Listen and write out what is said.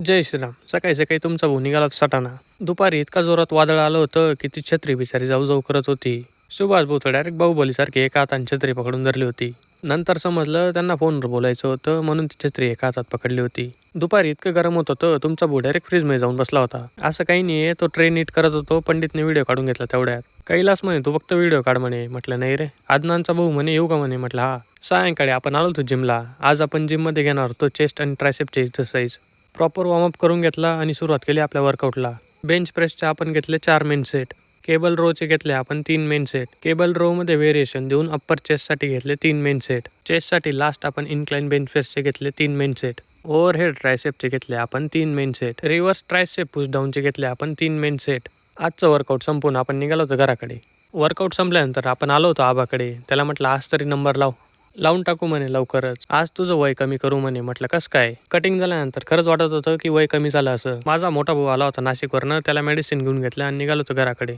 जय श्रीराम. सकाळी सकाळी तुमचा भाऊ निघाला होता सटाणा. दुपारी इतका जोरात वादळ आलं होतं की ती छत्री बिचारी जाऊ जाऊ करत होती. सुभाष भाऊ तर डायरेक्ट बाहुबलीसारखी एका हाताने छत्री पकडून धरली होती. नंतर समजलं त्यांना फोनवर बोलायचं होतं म्हणून ती छत्री एका हातात पकडली होती. दुपारी इतकं गरम होत होतं तुमचा भाऊ डायरेक्ट फ्रीजमध्ये जाऊन बसला होता. असं काही नाहीये, तो ट्रेन नीट करत होतो. पंडितने व्हिडिओ काढून घेतला तेवढ्यात. कैलास म्हणे तू फक्त व्हिडिओ काढ म्हणे. म्हटलं नाही रे. आदनांचा भाऊ म्हणे येऊ का म्हणे. म्हटलं हा. सायंकाळी आपण आलो होतो जिमला. आज आपण जिममध्ये घेणार होतो चेस्ट आणि ट्रायसेपचे एक्सरसाइज. प्रॉपर वॉर्मअप करून घेतला आणि सुरुवात केली आपल्या वर्कआउटला. बेंच प्रेसचे आपण घेतले 4 मेन सेट. केबल रोचे घेतले आपण 3 मेन सेट. केबल रो मध्ये व्हेरिएशन देऊन अप्पर चेस्टसाठी घेतले 3 मेन सेट. चेस्टसाठी लास्ट आपण इन्क्लाइन बेंच प्रेसचे घेतले 3 मेन सेट. ओव्हरहेड ट्रायसेपचे घेतले आपण 3 मेन सेट. रिव्हर्स ट्रायसेप पुशडाऊनचे घेतले आपण 3 मेन सेट. आजचं वर्कआउट संपून आपण निघालो होतो घराकडे. वर्कआउट संपल्यानंतर आपण आलो होतो आबाकडे. त्याला म्हटलं आज तरी नंबर लावून टाकू म्हणे लवकरच. आज तुझं वय कमी करू म्हणे. म्हटलं कसं काय. कटिंग झाल्यानंतर खरंच वाटत होतं की वय कमी झालं असं. माझा मोठा भाऊ आला होता नाशिकवरनं. त्याला मेडिसिन घेऊन घेतलं आणि निघालो होतो घराकडे.